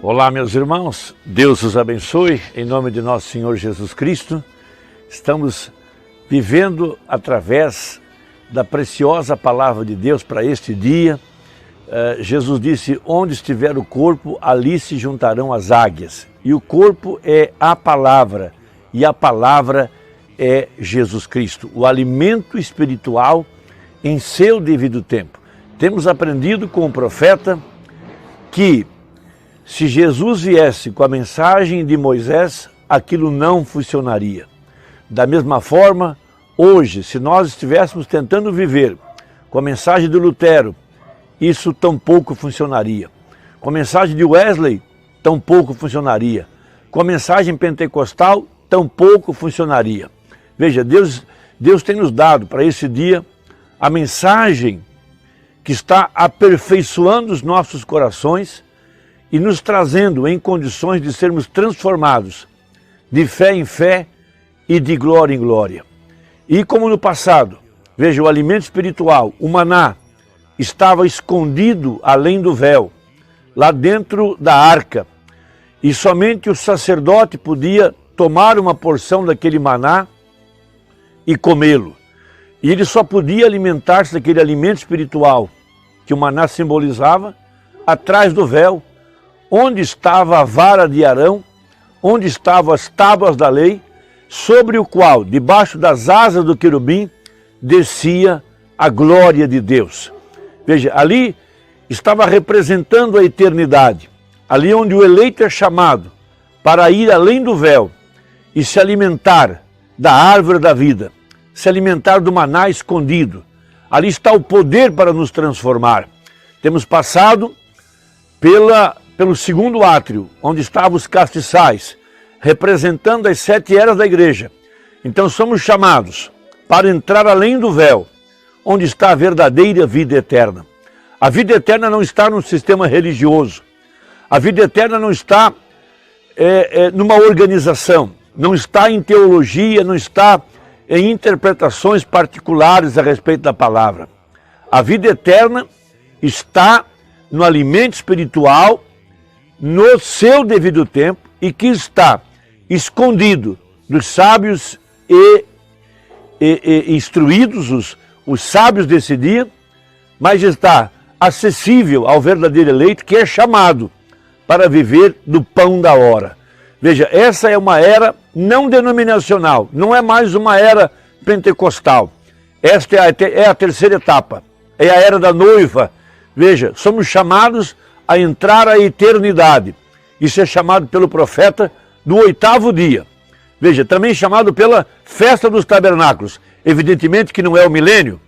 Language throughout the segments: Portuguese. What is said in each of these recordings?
Olá, meus irmãos, Deus os abençoe, em nome de nosso Senhor Jesus Cristo. Estamos vivendo através da preciosa palavra de Deus para este dia. Jesus disse, onde estiver o corpo, ali se juntarão as águias. E o corpo é a palavra, e a palavra é Jesus Cristo, o alimento espiritual em seu devido tempo. Temos aprendido com o profeta que se Jesus viesse com a mensagem de Moisés, aquilo não funcionaria. Da mesma forma, hoje, se nós estivéssemos tentando viver com a mensagem de Lutero, isso tampouco funcionaria. Com a mensagem de Wesley, tampouco funcionaria. Com a mensagem pentecostal, tampouco funcionaria. Veja, Deus tem nos dado para esse dia a mensagem que está aperfeiçoando os nossos corações e nos trazendo em condições de sermos transformados de fé em fé e de glória em glória. E como no passado, veja, o alimento espiritual, o maná, estava escondido além do véu, lá dentro da arca, e somente o sacerdote podia tomar uma porção daquele maná e comê-lo. E ele só podia alimentar-se daquele alimento espiritual que o maná simbolizava, atrás do véu, onde estava a vara de Arão, onde estavam as tábuas da lei, sobre o qual, debaixo das asas do querubim, descia a glória de Deus. Veja, ali estava representando a eternidade, ali onde o eleito é chamado para ir além do véu e se alimentar da árvore da vida, se alimentar do maná escondido. Ali está o poder para nos transformar. Temos passado pelo segundo átrio, onde estavam os castiçais, representando as 7 eras da igreja. Então somos chamados para entrar além do véu, onde está a verdadeira vida eterna. A vida eterna não está num sistema religioso. A vida eterna não está numa organização, não está em teologia, não está em interpretações particulares a respeito da palavra. A vida eterna está no alimento espiritual, no seu devido tempo, e que está escondido dos sábios e instruídos, os sábios desse dia, mas está acessível ao verdadeiro eleito, que é chamado para viver do pão da hora. Veja, essa é uma era não denominacional, não é mais uma era pentecostal. Esta é a terceira etapa, é a era da noiva. Veja, somos chamados a entrar à eternidade. Isso é chamado pelo profeta do 8º dia. Veja, também chamado pela festa dos tabernáculos. Evidentemente que não é o milênio.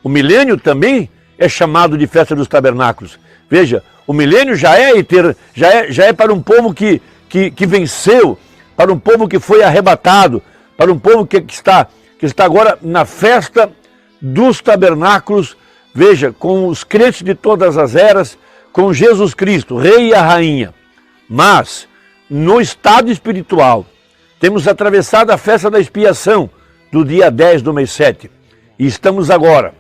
O milênio também é chamado de festa dos tabernáculos. Veja, o milênio já é para um povo que venceu, para um povo que foi arrebatado, para um povo que está agora na festa dos tabernáculos. Veja, com os crentes de todas as eras, com Jesus Cristo, Rei e a Rainha. Mas, no estado espiritual, temos atravessado a festa da expiação do dia 10 do mês 7. E estamos agora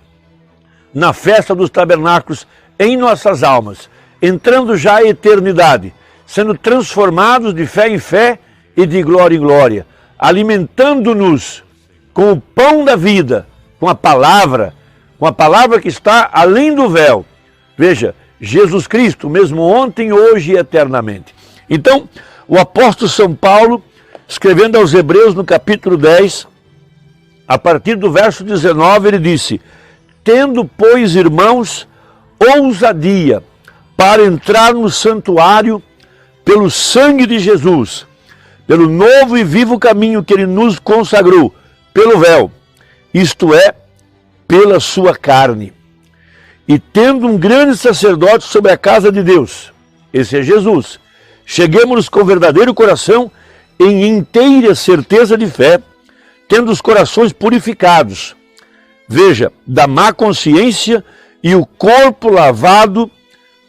na festa dos tabernáculos em nossas almas, entrando já à eternidade, sendo transformados de fé em fé e de glória em glória, alimentando-nos com o pão da vida, com a palavra que está além do véu. Veja, Jesus Cristo, mesmo ontem, hoje e eternamente. Então, o apóstolo São Paulo, escrevendo aos Hebreus no capítulo 10, a partir do verso 19, ele disse, tendo, pois, irmãos, ousadia para entrar no santuário pelo sangue de Jesus, pelo novo e vivo caminho que ele nos consagrou, pelo véu, isto é, pela sua carne. E tendo um grande sacerdote sobre a casa de Deus, esse é Jesus, cheguemos com verdadeiro coração em inteira certeza de fé, tendo os corações purificados, veja, da má consciência e o corpo lavado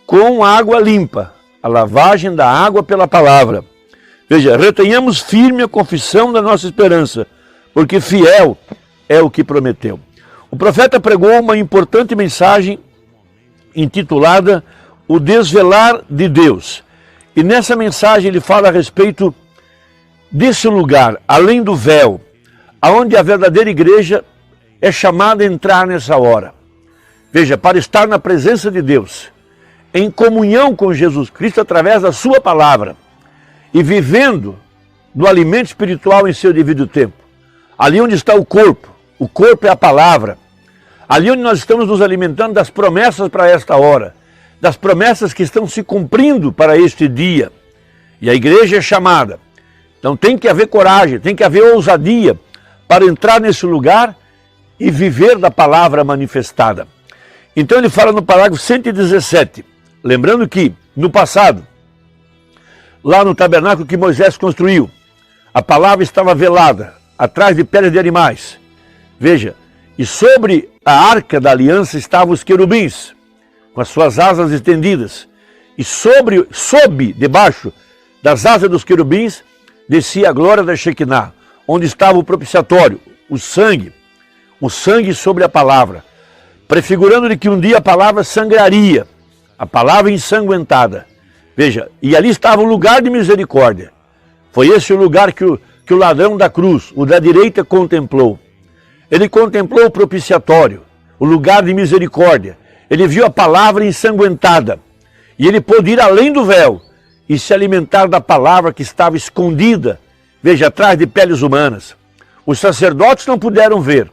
com água limpa, a lavagem da água pela palavra. Veja, retenhamos firme a confissão da nossa esperança, porque fiel é o que prometeu. O profeta pregou uma importante mensagem intitulada O Desvelar de Deus. E nessa mensagem ele fala a respeito desse lugar, além do véu, aonde a verdadeira igreja é chamada a entrar nessa hora. Veja, para estar na presença de Deus, em comunhão com Jesus Cristo através da sua palavra e vivendo do alimento espiritual em seu devido tempo. Ali onde está o corpo é a palavra. Ali onde nós estamos nos alimentando das promessas para esta hora, das promessas que estão se cumprindo para este dia. E a igreja é chamada. Então tem que haver coragem, tem que haver ousadia para entrar nesse lugar e viver da palavra manifestada. Então ele fala no parágrafo 117, lembrando que no passado, lá no tabernáculo que Moisés construiu, a palavra estava velada, atrás de peles de animais. Veja, e sobre a arca da aliança estavam os querubins, com as suas asas estendidas. E debaixo das asas dos querubins, descia a glória da Shekinah, onde estava o propiciatório, o sangue sobre a palavra, prefigurando de que um dia a palavra sangraria, a palavra ensanguentada. Veja, e ali estava o lugar de misericórdia. Foi esse o lugar que o ladrão da cruz, o da direita, contemplou. Ele contemplou o propiciatório, o lugar de misericórdia. Ele viu a palavra ensanguentada. E ele pôde ir além do véu e se alimentar da palavra que estava escondida, veja, atrás de peles humanas. Os sacerdotes não puderam ver.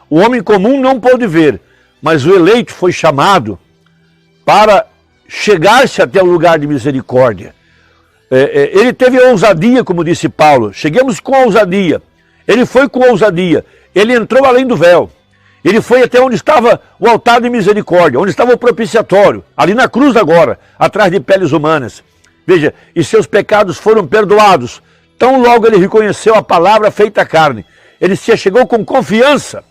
O homem comum não pôde ver. Mas o eleito foi chamado para chegar-se até o lugar de misericórdia. Ele teve ousadia, como disse Paulo. Cheguemos com ousadia. Ele foi com ousadia. Ele entrou além do véu. Ele foi até onde estava o altar de misericórdia, onde estava o propiciatório, ali na cruz agora, atrás de peles humanas. Veja, e seus pecados foram perdoados. Tão logo ele reconheceu a palavra feita carne. Ele se chegou com confiança.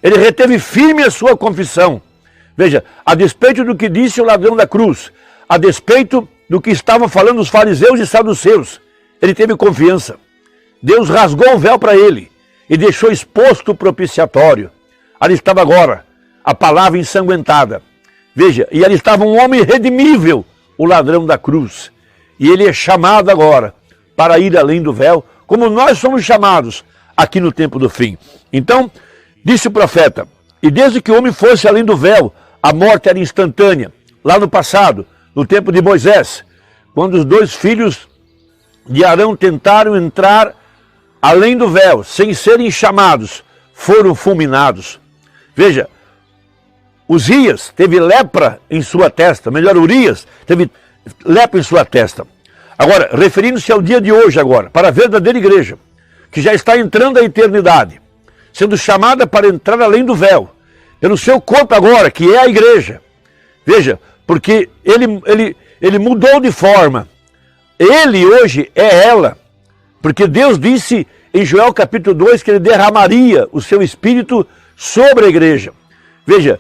Ele reteve firme a sua confissão. Veja, a despeito do que disse o ladrão da cruz, a despeito do que estavam falando os fariseus e saduceus, ele teve confiança. Deus rasgou o véu para ele e deixou exposto o propiciatório. Ali estava agora a palavra ensanguentada. Veja, e ali estava um homem redimível, o ladrão da cruz. E ele é chamado agora para ir além do véu, como nós somos chamados aqui no tempo do fim. Então, disse o profeta, e desde que o homem fosse além do véu, a morte era instantânea. Lá no passado, no tempo de Moisés, quando os dois filhos de Arão tentaram entrar além do véu, sem serem chamados, foram fulminados. Veja, Uzias teve lepra em sua testa, melhor, Urias teve lepra em sua testa. Agora, referindo-se ao dia de hoje agora, para a verdadeira igreja, que já está entrando à eternidade, sendo chamada para entrar além do véu, pelo seu corpo agora, que é a igreja. Veja, porque ele mudou de forma. Ele hoje é ela. Porque Deus disse em Joel capítulo 2 que ele derramaria o seu espírito sobre a igreja. Veja,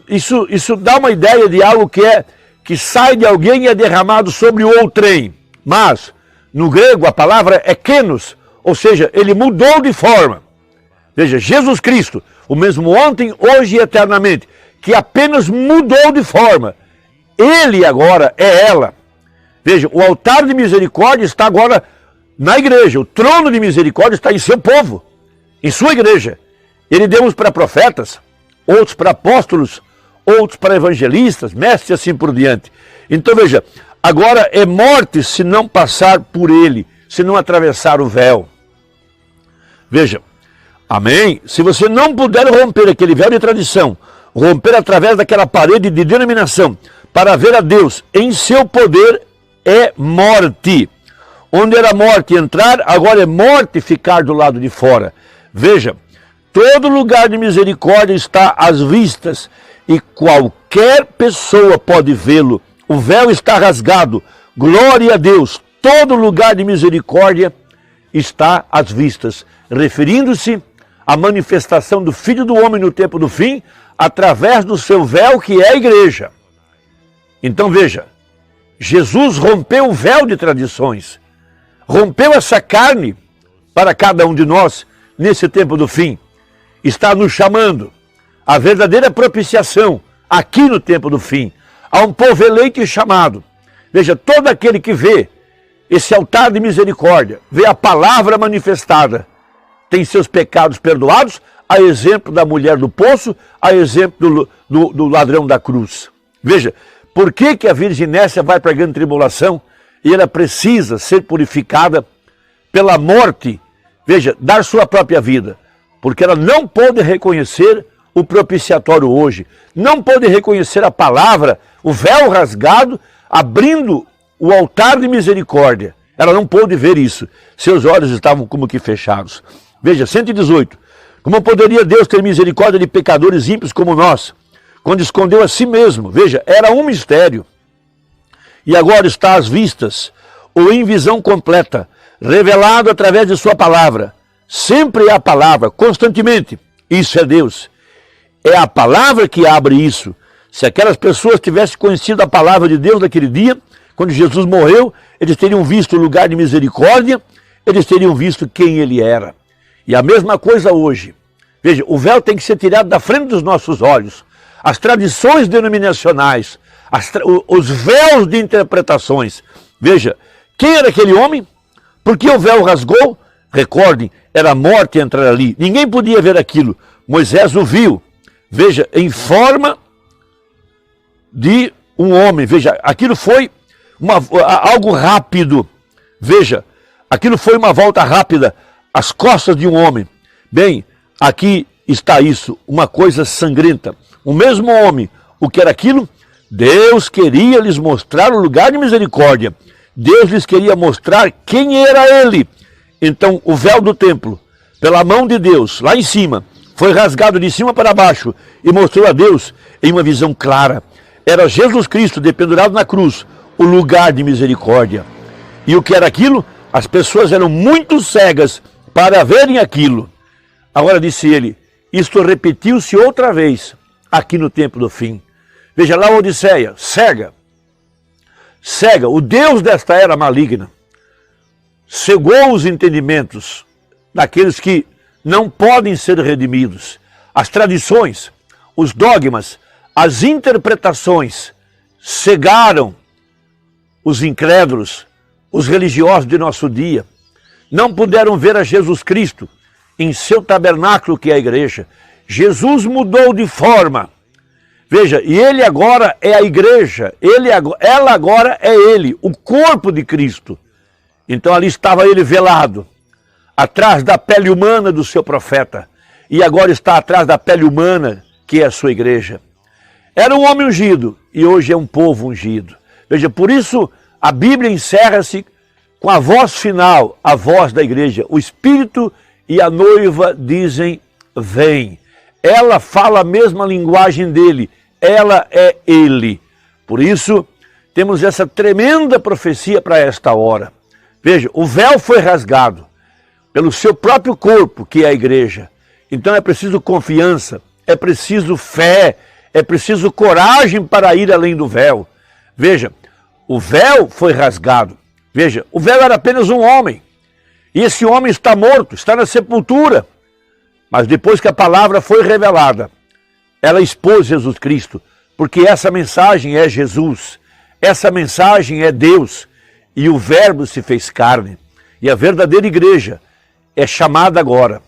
isso dá uma ideia de algo que sai de alguém e é derramado sobre o outrem. Mas, no grego, a palavra é kenos, ou seja, ele mudou de forma. Veja, Jesus Cristo, o mesmo ontem, hoje e eternamente, que apenas mudou de forma. Ele agora é ela. Veja, o altar de misericórdia está agora na igreja. O trono de misericórdia está em seu povo, em sua igreja. Ele deu uns para profetas, outros para apóstolos, outros para evangelistas, mestres e assim por diante. Então veja, agora é morte se não passar por ele, se não atravessar o véu. Veja, amém? Se você não puder romper aquele véu de tradição, romper através daquela parede de denominação, para ver a Deus em seu poder, é morte. Onde era morte entrar, agora é morte ficar do lado de fora. Veja, todo lugar de misericórdia está às vistas e qualquer pessoa pode vê-lo. O véu está rasgado. Glória a Deus. Todo lugar de misericórdia está às vistas, referindo-se à manifestação do Filho do Homem no tempo do fim, através do seu véu que é a igreja. Então veja, Jesus rompeu o véu de tradições, rompeu essa carne para cada um de nós nesse tempo do fim. Está nos chamando à verdadeira propiciação aqui no tempo do fim. Há um povo eleito e chamado. Veja, todo aquele que vê esse altar de misericórdia, vê a palavra manifestada, tem seus pecados perdoados, a exemplo da mulher do poço, a exemplo do ladrão da cruz. Veja, por que a Virgem Nécia vai para a grande tribulação e ela precisa ser purificada pela morte, veja, dar sua própria vida? Porque ela não pôde reconhecer o propiciatório hoje, não pôde reconhecer a palavra, o véu rasgado, abrindo o altar de misericórdia. Ela não pôde ver isso, seus olhos estavam como que fechados. Veja, 118. Como poderia Deus ter misericórdia de pecadores ímpios como nós, quando escondeu a si mesmo? Veja, era um mistério. E agora está às vistas, ou em visão completa, revelado através de sua palavra. Sempre é a palavra, constantemente. Isso é Deus. É a palavra que abre isso. Se aquelas pessoas tivessem conhecido a palavra de Deus naquele dia, quando Jesus morreu, eles teriam visto o lugar de misericórdia, eles teriam visto quem ele era. E a mesma coisa hoje. Veja, o véu tem que ser tirado da frente dos nossos olhos. As tradições denominacionais, os véus de interpretações. Veja, quem era aquele homem? Por que o véu rasgou? Recordem, era a morte entrar ali. Ninguém podia ver aquilo. Moisés o viu. Veja, em forma de um homem. Veja, aquilo foi algo rápido. Veja, aquilo foi uma volta rápida às costas de um homem. Bem, aqui está isso, uma coisa sangrenta. O mesmo homem, o que era aquilo? Deus queria lhes mostrar o lugar de misericórdia. Deus lhes queria mostrar quem era ele. Então, o véu do templo, pela mão de Deus, lá em cima, foi rasgado de cima para baixo e mostrou a Deus em uma visão clara. Era Jesus Cristo dependurado na cruz, o lugar de misericórdia. E o que era aquilo? As pessoas eram muito cegas para verem aquilo. Agora disse ele, isto repetiu-se outra vez aqui no tempo do fim. Veja lá a Odisseia, cega, o Deus desta era maligna, cegou os entendimentos daqueles que não podem ser redimidos. As tradições, os dogmas, as interpretações cegaram os incrédulos, os religiosos de nosso dia. Não puderam ver a Jesus Cristo em seu tabernáculo, que é a igreja. Jesus mudou de forma. Veja, e ele agora é a igreja, ela agora é ele, o corpo de Cristo. Então ali estava ele velado, atrás da pele humana do seu profeta, e agora está atrás da pele humana, que é a sua igreja. Era um homem ungido, e hoje é um povo ungido. Veja, por isso a Bíblia encerra-se com a voz final, a voz da igreja. O Espírito e a noiva dizem, vem. Ela fala a mesma linguagem dele, ela é ele. Por isso, temos essa tremenda profecia para esta hora. Veja, o véu foi rasgado pelo seu próprio corpo, que é a igreja. Então é preciso confiança, é preciso fé, é preciso coragem para ir além do véu. Veja, o véu foi rasgado. Veja, o véu era apenas um homem. E esse homem está morto, está na sepultura. Mas depois que a palavra foi revelada, ela expôs Jesus Cristo, porque essa mensagem é Jesus, essa mensagem é Deus, e o Verbo se fez carne. E a verdadeira igreja é chamada agora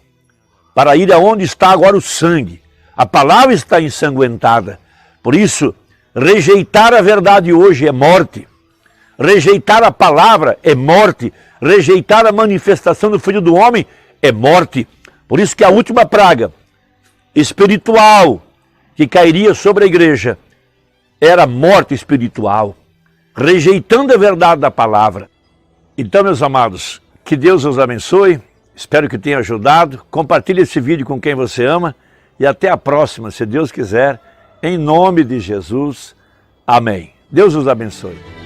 para ir aonde está agora o sangue. A palavra está ensanguentada. Por isso, rejeitar a verdade hoje é morte. Rejeitar a palavra é morte. Rejeitar a manifestação do Filho do Homem é morte. Por isso que a última praga espiritual que cairia sobre a igreja era a morte espiritual, rejeitando a verdade da palavra. Então, meus amados, que Deus os abençoe, espero que tenha ajudado, compartilhe esse vídeo com quem você ama e até a próxima, se Deus quiser, em nome de Jesus, amém. Deus os abençoe.